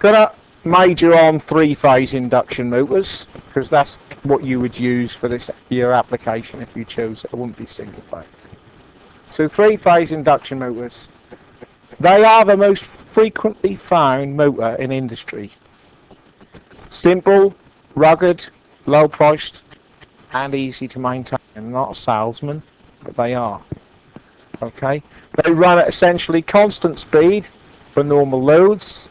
Gonna major on three-phase induction motors, because that's what you would use for this your application if you chose it. It wouldn't be single phase. So three-phase induction motors. They are the most frequently found motor in industry. Simple, rugged, low-priced, and easy to maintain. I'm not a salesman, but they are. Okay, they run at essentially constant speed for normal loads,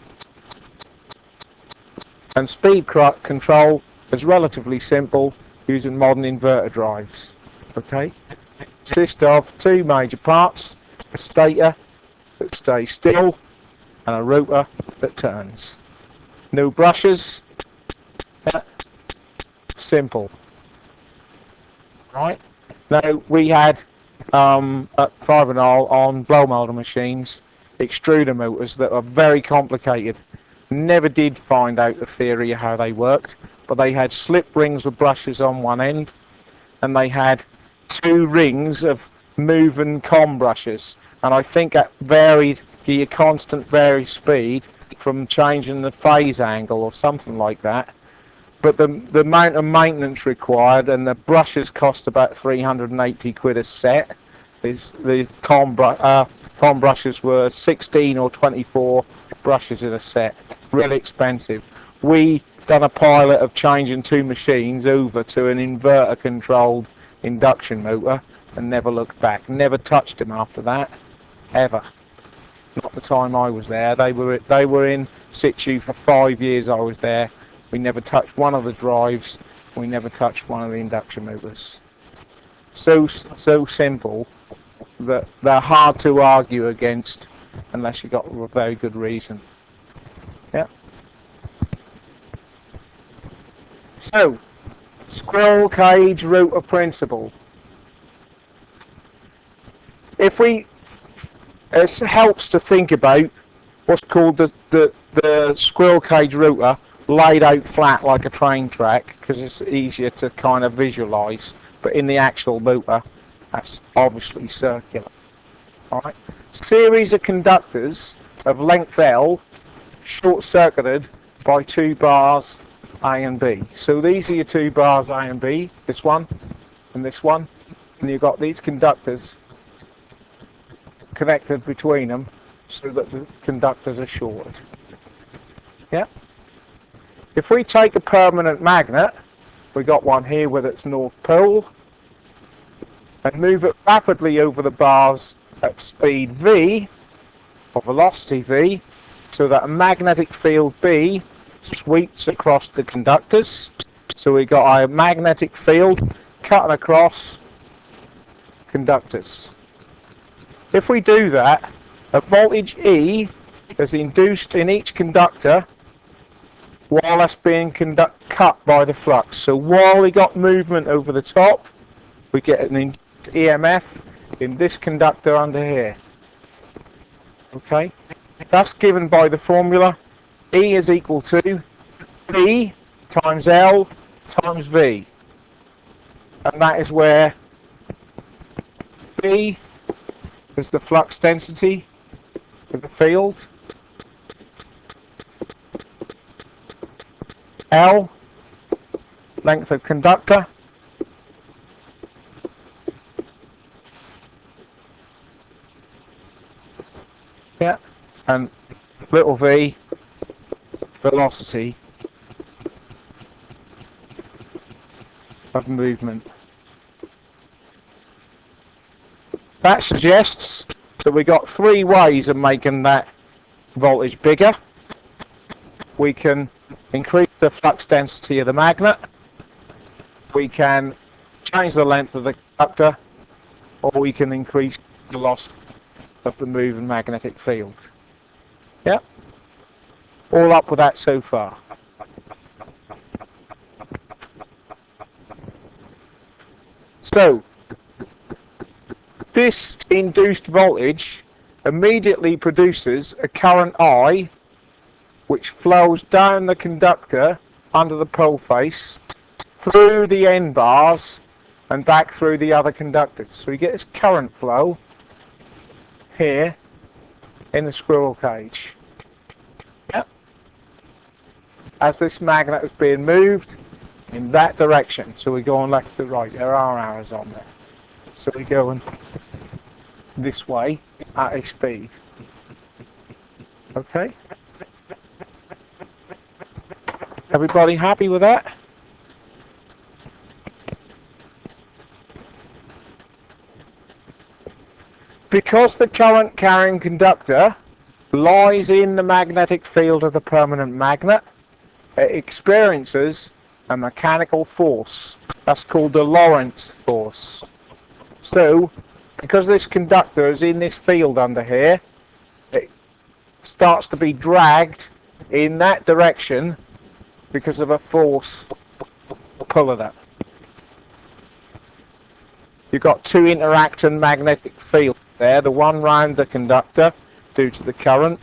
and speed control is relatively simple using modern inverter drives. Okay, consist of two major parts: a stator that stays still and a rotor that turns. No brushes. Simple. Right. Now we had at Fibronal on blow molding machines extruder motors that are very complicated. Never did find out the theory of how they worked, but they had slip rings with brushes on one end, and they had two rings of moving com brushes, and I think that varied your constant vary speed from changing the phase angle or something like that. But the amount of maintenance required, and the brushes cost about 380 quid a set. These com brushes were 16 or 24 brushes in a set. Really expensive. We done a pilot of changing two machines over to an inverter controlled induction motor and never looked back. Never touched them after that, ever. Not the time I was there. They were in situ for 5 years I was there. We never touched one of the drives. We never touched one of the induction motors. So simple that they're hard to argue against unless you've got a very good reason. Yeah. So, squirrel cage rotor principle. It helps to think about what's called the squirrel cage rotor laid out flat like a train track, because it's easier to kind of visualize, but in the actual motor that's obviously circular. Alright, series of conductors of length L short-circuited by two bars A and B. So these are your two bars A and B, this one and this one, and you've got these conductors connected between them so that the conductors are shorted. Yeah. If we take a permanent magnet, we got one here with its north pole, and move it rapidly over the bars at speed v, or velocity v, so that a magnetic field B sweeps across the conductors. So we got a magnetic field cutting across conductors. If we do that, a voltage E is induced in each conductor while that's being cut by the flux. So while we got movement over the top, we get an EMF in this conductor under here. Okay, that's given by the formula E is equal to B times L times V, and that is where B is the flux density of the field, L length of conductor, yeah, and little v velocity of movement. That suggests that we got three ways of making that voltage bigger. We can increase the flux density of the magnet, we can change the length of the conductor, or we can increase the loss of the moving magnetic field. Yeah? All up with that so far. So, this induced voltage immediately produces a current I which flows down the conductor under the pole face, through the end bars and back through the other conductors. So you get this current flow here in the squirrel cage. Yep. as this magnet is being moved in that direction. So we're going left to right. There are arrows on there. So we're going this way at a speed. Okay? Everybody happy with that? Because the current carrying conductor lies in the magnetic field of the permanent magnet, it experiences a mechanical force. That's called the Lorentz force. So, because this conductor is in this field under here, it starts to be dragged in that direction because of a force pull of that. You've got two interacting magnetic fields there, the one round the conductor due to the current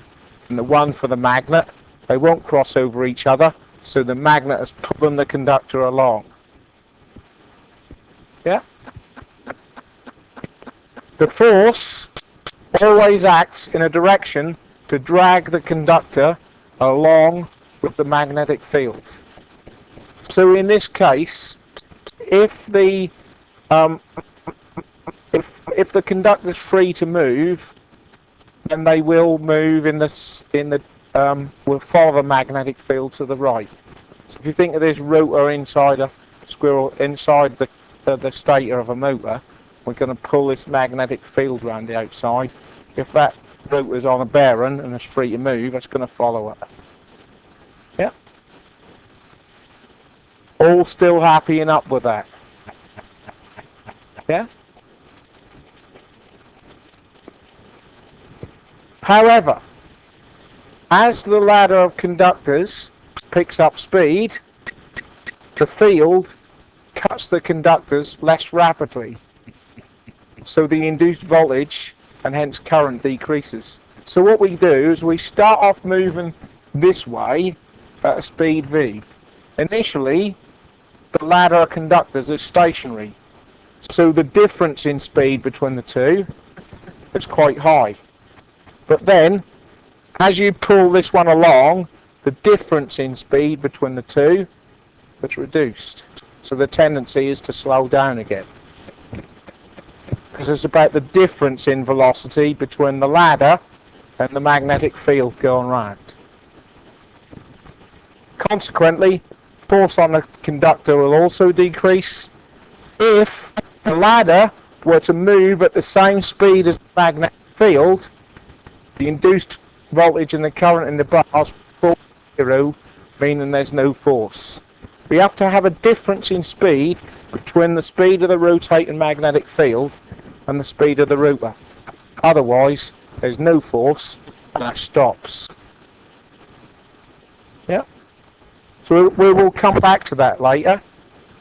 and the one for the magnet. They won't cross over each other, so the magnet is pulling the conductor along. Yeah? The force always acts in a direction to drag the conductor along with the magnetic field. So in this case, if the conductor is free to move, then they will move will follow the magnetic field to the right. So if you think of this rotor inside a squirrel, inside the stator of a motor, we're going to pull this magnetic field around the outside. If that rotor is on a bearing and it's free to move, it's going to follow it. Yeah. All still happy and up with that? Yeah. However, as the ladder of conductors picks up speed, the field cuts the conductors less rapidly. So the induced voltage and hence current decreases. So what we do is we start off moving this way at a speed v. Initially, the ladder of conductors is stationary. So the difference in speed between the two is quite high. But then, as you pull this one along, the difference in speed between the two is reduced. So the tendency is to slow down again. Because it's about the difference in velocity between the ladder and the magnetic field going round. Consequently, force on the conductor will also decrease. If the ladder were to move at the same speed as the magnetic field, the induced voltage and the current in the bars fall to zero, meaning there's no force. We have to have a difference in speed between the speed of the rotating magnetic field and the speed of the rotor. Otherwise, there's no force and it stops. Yeah. So we will come back to that later.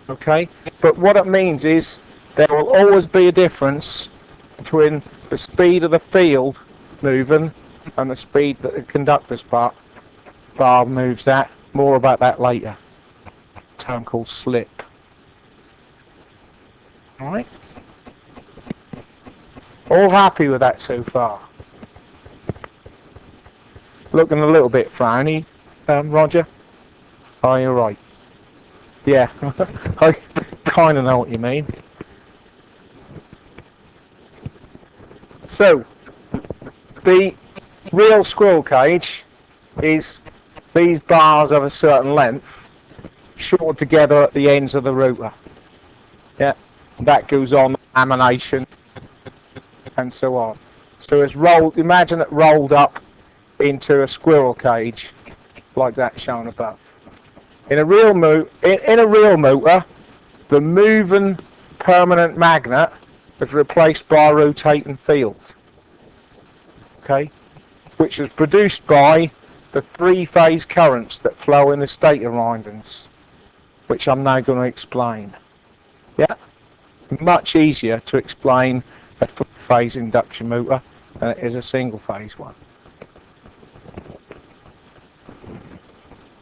Okay. But what it means is there will always be a difference between the speed of the field moving and the speed that the conductor's bar moves at. More about that later. A term called slip. Alright? All happy with that so far? Looking a little bit frowny, Roger? Oh, you're right. Yeah, I kind of know what you mean. So, the real squirrel cage is these bars of a certain length shorted together at the ends of the rotor. Yeah, that goes on lamination and so on. So it's rolled. Imagine it rolled up into a squirrel cage like that shown above. In a real motor, the moving permanent magnet is replaced by a rotating field. Okay, which is produced by the three-phase currents that flow in the stator windings, which I'm now going to explain. Yeah, much easier to explain a three-phase induction motor than it is a single-phase one.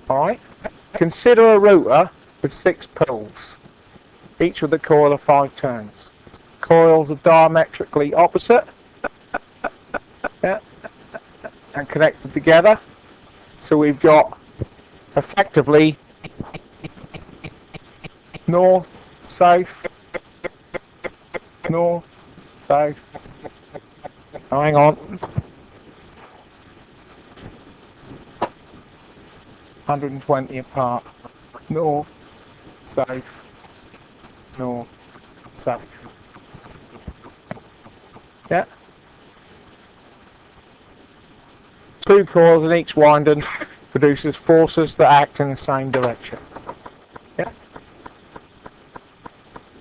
All right. Consider a rotor with 6 poles, each with a coil of 5 turns. Coils are diametrically opposite. Yeah, and connected together. So we've got effectively north, south, north, south. Oh, hang on. 120 apart. North, south, north, south. Yeah. 2 coils in each winding produces forces that act in the same direction. Yeah.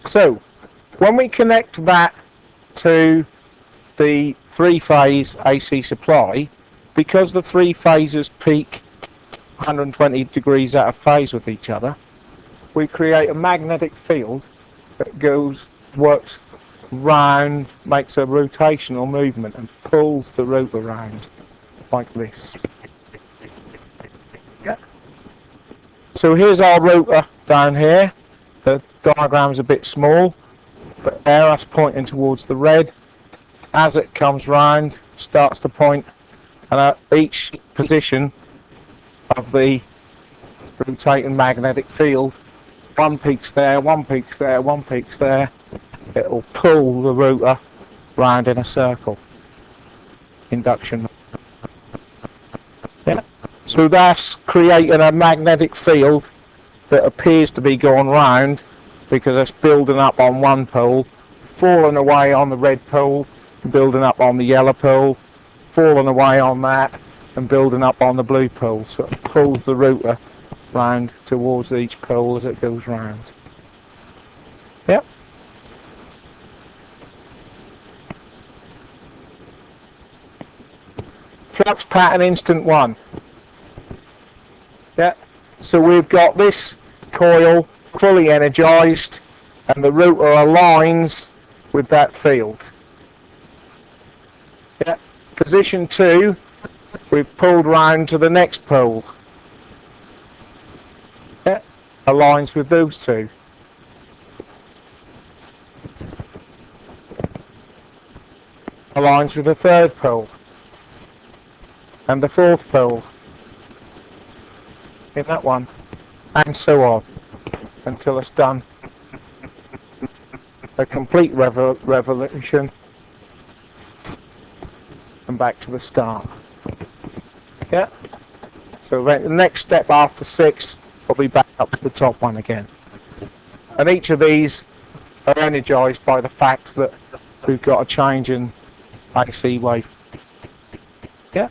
So, when we connect that to the 3-phase AC supply, because the 3 phases peak 120 degrees out of phase with each other, we create a magnetic field that works round, makes a rotational movement and pulls the rotor around like this. Yeah. So here's our rotor down here. The diagram's a bit small, but there that's pointing towards the red. As it comes round, starts to point, and at each position of the rotating magnetic field, one peaks there, one peaks there, one peaks there, it will pull the rotor round in a circle. Induction. Yeah. So that's creating a magnetic field that appears to be going round because it's building up on one pole, falling away on the red pole, building up on the yellow pole, falling away on that and building up on the blue pole. So it pulls the rotor round towards each pole as it goes round. Yep. Flux pattern instant 1. Yeah. So we've got this coil fully energized and the rotor aligns with that field. Yeah. Position 2, we've pulled round to the next pole. Yeah. Aligns with those two. Aligns with the third pole and the fourth pole in that one, and so on until it's done a complete revolution and back to the start. Yeah. So the next step after 6 will be back up to the top one again, and each of these are energized by the fact that we've got a change in AC wave. Yeah.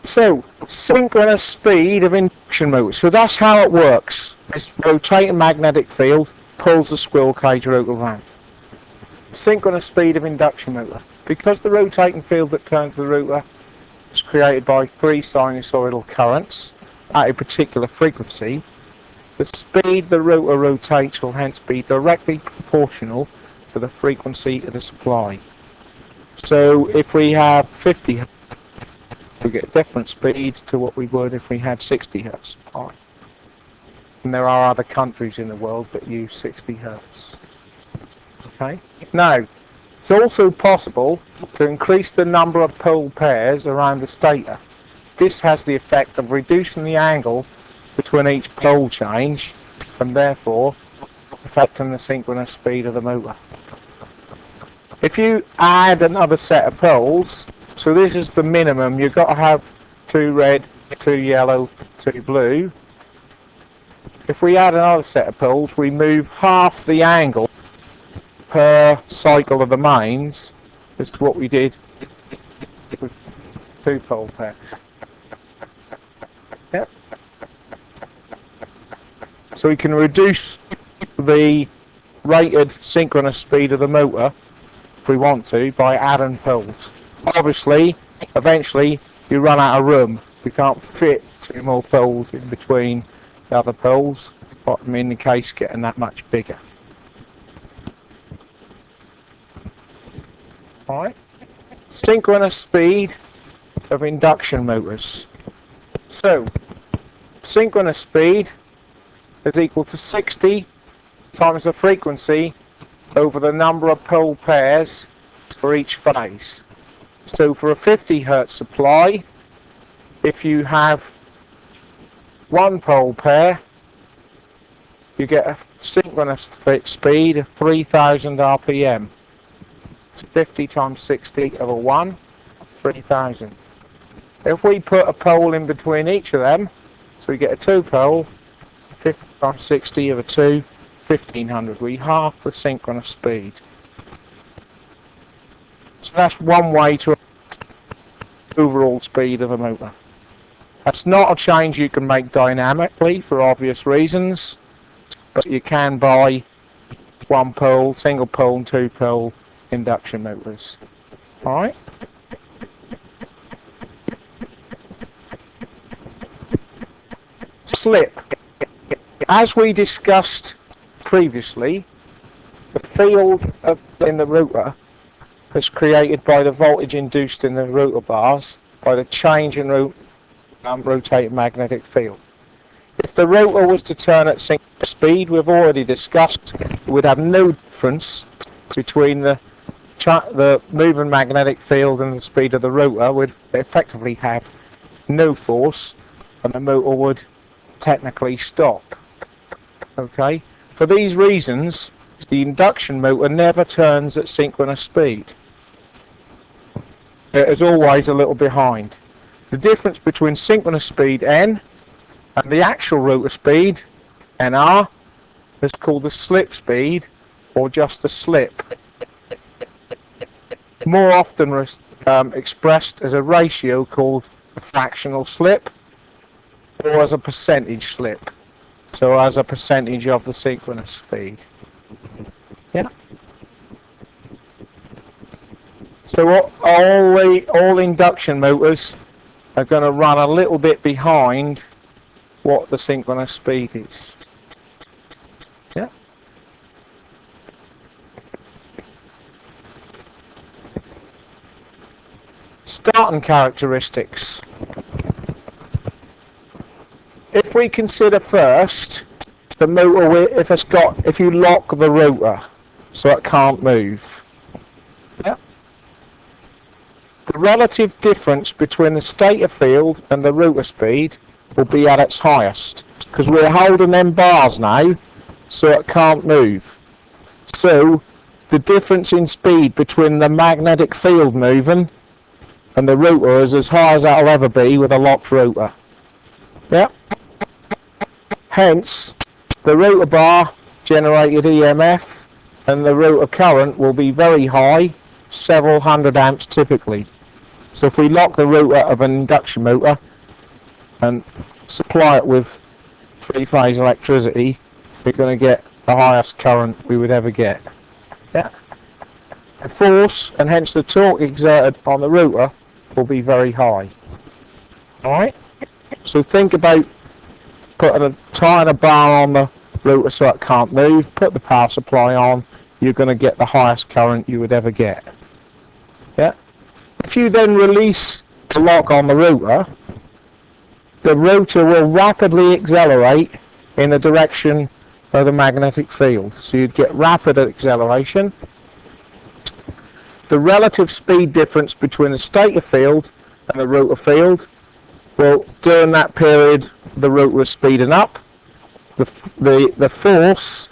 So, synchronous speed of induction motor. So that's how it works. This rotating magnetic field pulls the squirrel cage rotor around. Synchronous speed of induction motor. Because the rotating field that turns the rotor is created by 3 sinusoidal currents at a particular frequency, the speed the rotor rotates will hence be directly proportional to the frequency of the supply. So if we have 50 Hz, we get a different speed to what we would if we had 60 Hz supply. And there are other countries in the world that use 60 Hz. Okay. Now, it's also possible to increase the number of pole pairs around the stator. This has the effect of reducing the angle between each pole change and therefore affecting the synchronous speed of the motor. If you add another set of poles, so this is the minimum, you've got to have 2 red, 2 yellow, 2 blue. If we add another set of poles, we move half the angle per cycle of the mains as to what we did with 2 pole pairs. Yep. So we can reduce the rated synchronous speed of the motor if we want to by adding poles. Obviously, eventually you run out of room. We can't fit 2 more poles in between the other poles, but in the case getting that much bigger. Alright, synchronous speed of induction motors. So, synchronous speed is equal to 60 times the frequency over the number of pole pairs for each phase. So for a 50 hertz supply, if you have one pole pair, you get a synchronous speed of 3000 RPM. So 50 times 60 over 1, 3000. If we put a pole in between each of them, so we get a 2 pole, 50 times 60 over 2, 1500. We half the synchronous speed. So that's one way to overall speed of a motor. That's not a change you can make dynamically for obvious reasons, but you can buy one pole, single pole and 2 pole induction motors. Alright? Slip. As we discussed previously, the field in the rotor is created by the voltage induced in the rotor bars by the change in rotating magnetic field. If the rotor was to turn at synchronous speed, we've already discussed, it would have no difference between the moving magnetic field and the speed of the rotor. Would effectively have no force, and the motor would technically stop. Okay? For these reasons, the induction motor never turns at synchronous speed. It is always a little behind. The difference between synchronous speed N and the actual rotor speed, NR, is called the slip speed, or just the slip. More often expressed as a ratio called a fractional slip, or as a percentage slip. So as a percentage of the synchronous speed. Yeah. So all induction motors are going to run a little bit behind what the synchronous speed is. Yeah. Starting characteristics. If we consider first the motor, if you lock the rotor so it can't move. Yeah. The relative difference between the stator field and the rotor speed will be at its highest, because we're holding them bars now so it can't move. So the difference in speed between the magnetic field moving and the rotor is as high as that'll ever be with a locked rotor. Yeah. Hence, the rotor bar generated EMF and the rotor current will be very high, several hundred amps typically. So if we lock the rotor of an induction motor and supply it with three-phase electricity, we're going to get the highest current we would ever get. Yeah. The force and hence the torque exerted on the rotor will be very high. Alright? So think about tying a bar on the rotor so it can't move, put the power supply on, you're going to get the highest current you would ever get. Yeah. If you then release the lock on the rotor will rapidly accelerate in the direction of the magnetic field. So you'd get rapid acceleration. The relative speed difference between the stator field and the rotor field, well, during that period the rotor is speeding up. The force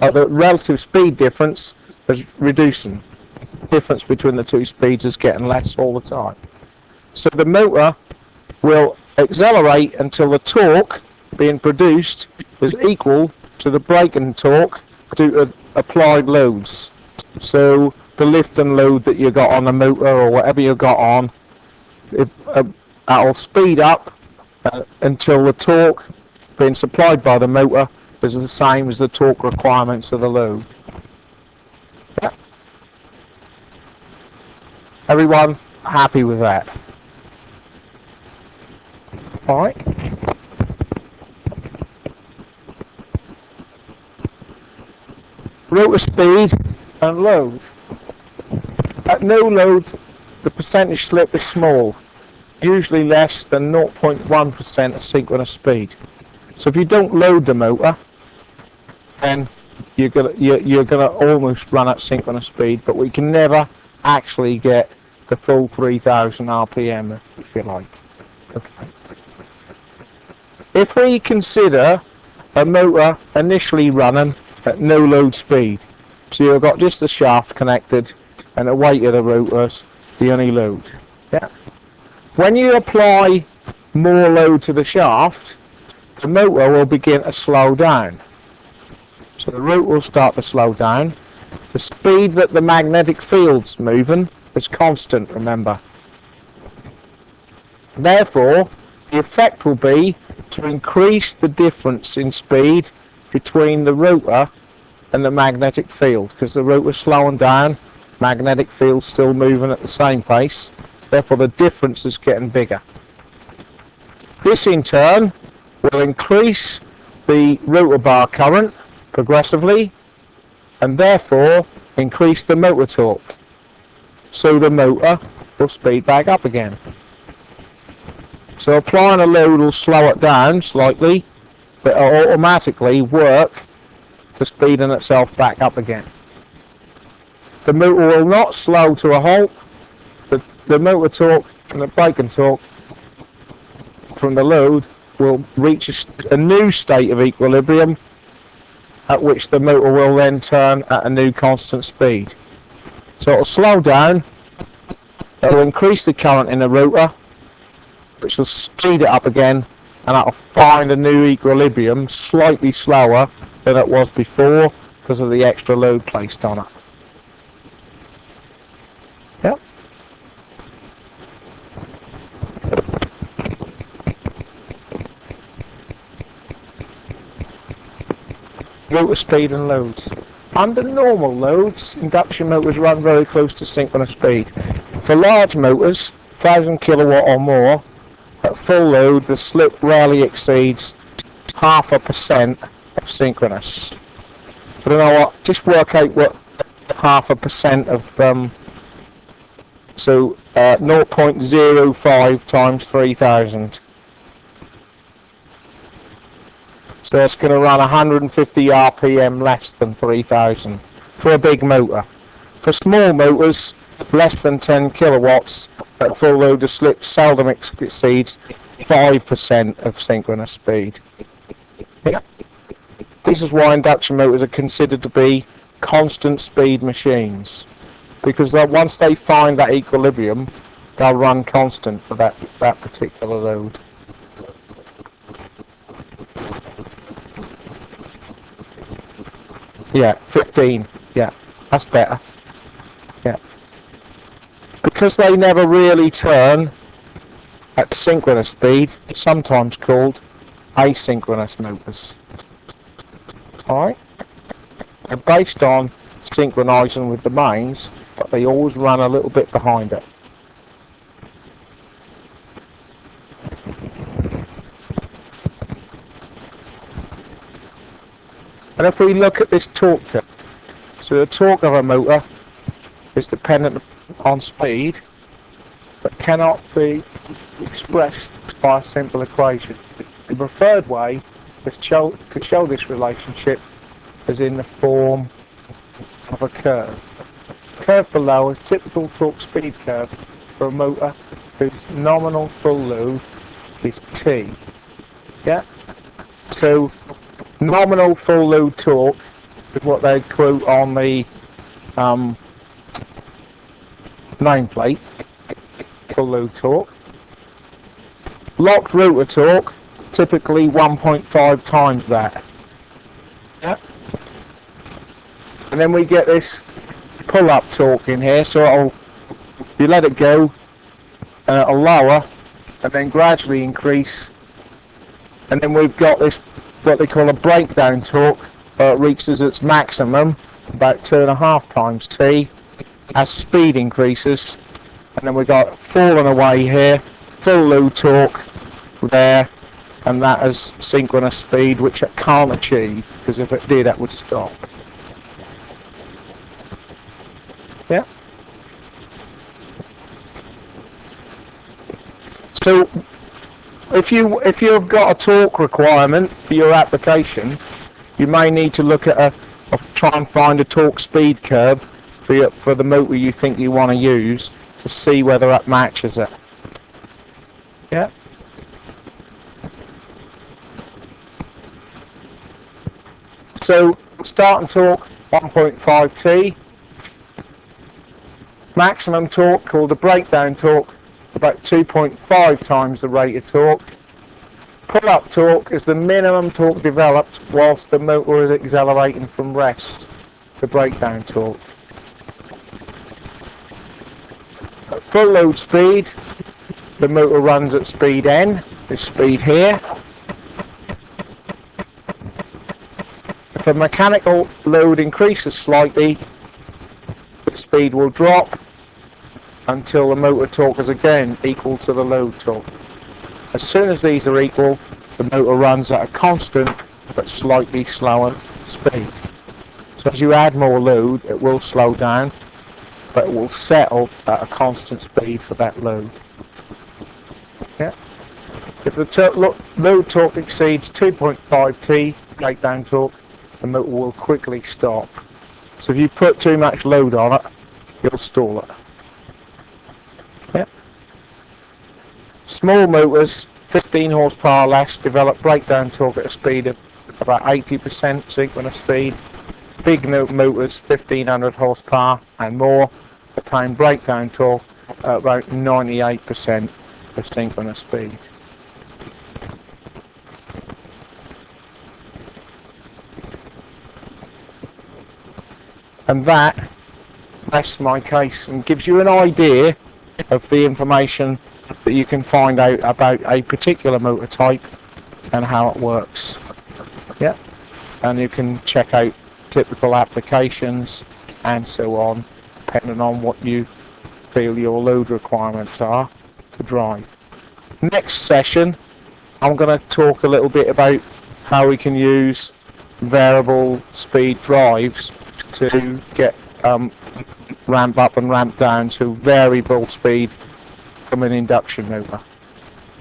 of the relative speed difference is reducing. The difference between the two speeds is getting less all the time. So the motor will accelerate until the torque being produced is equal to the braking torque due to applied loads. So the lift and load that you got on the motor or whatever you got on, that'll speed up until the torque being supplied by the motor is the same as the torque requirements of the load. Yeah. Everyone happy with that? Alright. Rotor speed and load. At no load, the percentage slip is small, usually less than 0.1% of synchronous speed. So if you don't load the motor, then you're gonna almost run at synchronous speed, but we can never actually get the full 3000 RPM, if you like. Okay. If we consider a motor initially running at no load speed, so you've got just the shaft connected and the weight of the rotors the only load. Yeah. When you apply more load to the shaft, the motor will begin to slow down. So the rotor will start to slow down. The speed that the magnetic field's moving is constant, remember. Therefore, the effect will be to increase the difference in speed between the rotor and the magnetic field, because the rotor's slowing down, magnetic field's still moving at the same pace, therefore the difference is getting bigger. This in turn will increase the rotor bar current progressively and therefore increase the motor torque, so the motor will speed back up again. So applying a load will slow it down slightly, but it'll automatically work to speeding itself back up again. The motor will not slow to a halt. The motor torque and the braking torque from the load will reach a new state of equilibrium, at which the motor will then turn at a new constant speed. So it'll slow down, it'll increase the current in the rotor, which will speed it up again, and that'll find a new equilibrium slightly slower than it was before because of the extra load placed on it. Yep. Rotor speed and loads. Under normal loads, induction motors run very close to synchronous speed. For large motors, 1000 kilowatt or more, at full load the slip rarely exceeds 0.5% of synchronous. But you know what, just work out what 0.5% of, 0.05 times 3000. So it's going to run 150 RPM less than 3000 for a big motor. For small motors, less than 10 kilowatts at full load, the slip seldom exceeds 5% of synchronous speed. This is why induction motors are considered to be constant speed machines, because once they find that equilibrium, they'll run constant for that particular load. Yeah, 15. Yeah, that's better. Yeah. Because they never really turn at synchronous speed, sometimes called asynchronous motors. Alright? They're based on synchronizing with the mains, but they always run a little bit behind it. And if we look at this torque curve, so the torque of a motor is dependent on speed, but cannot be expressed by a simple equation. The preferred way is to show this relationship is in the form of a curve. The curve below is typical torque speed curve for a motor whose nominal full load is T. Yeah? So nominal full load torque is what they quote on the nameplate, full load torque. Locked rotor torque, typically 1.5 times that. Yeah. And then we get this pull-up torque in here, so you let it go and it'll lower and then gradually increase, and then we've got this what they call a breakdown torque, it reaches its maximum about 2.5 times T as speed increases, and then we've got falling away here, full load torque there, and that is synchronous speed, which it can't achieve, because if it did, that would stop. Yeah. So if you've got a torque requirement for your application, you may need to look at try and find a torque speed curve for the motor you think you want to use to see whether that matches it. Yeah. So starting torque 1.5T, maximum torque called the breakdown torque about 2.5 times the rated torque. Pull-up torque is the minimum torque developed whilst the motor is accelerating from rest, the breakdown torque. At full load speed, the motor runs at speed N, this speed here. If the mechanical load increases slightly, the speed will drop until the motor torque is again equal to the load torque. As soon as these are equal, the motor runs at a constant but slightly slower speed. So as you add more load, it will slow down, but it will settle at a constant speed for that load. Yeah. If the load torque exceeds 2.5T breakdown torque, the motor will quickly stop. So if you put too much load on it, you'll stall it. Yeah. Small motors, 15 horsepower less, develop breakdown torque at a speed of about 80% synchronous speed. Big motors, 1500 horsepower and more, attain breakdown torque at about 98% of synchronous speed. And that's my case, and gives you an idea of the information that you can find out about a particular motor type and how it works. Yeah, and you can check out typical applications and so on, depending on what you feel your load requirements are to drive. Next session, I'm going to talk a little bit about how we can use variable speed drives to get ramp up and ramp down to variable speed from an induction motor.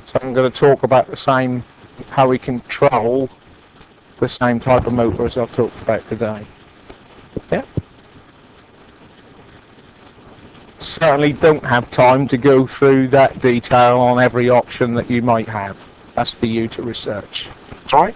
So I'm going to talk about the same, how we control the same type of motor as I've talked about today. Yeah. Certainly don't have time to go through that detail on every option that you might have. That's for you to research. All right.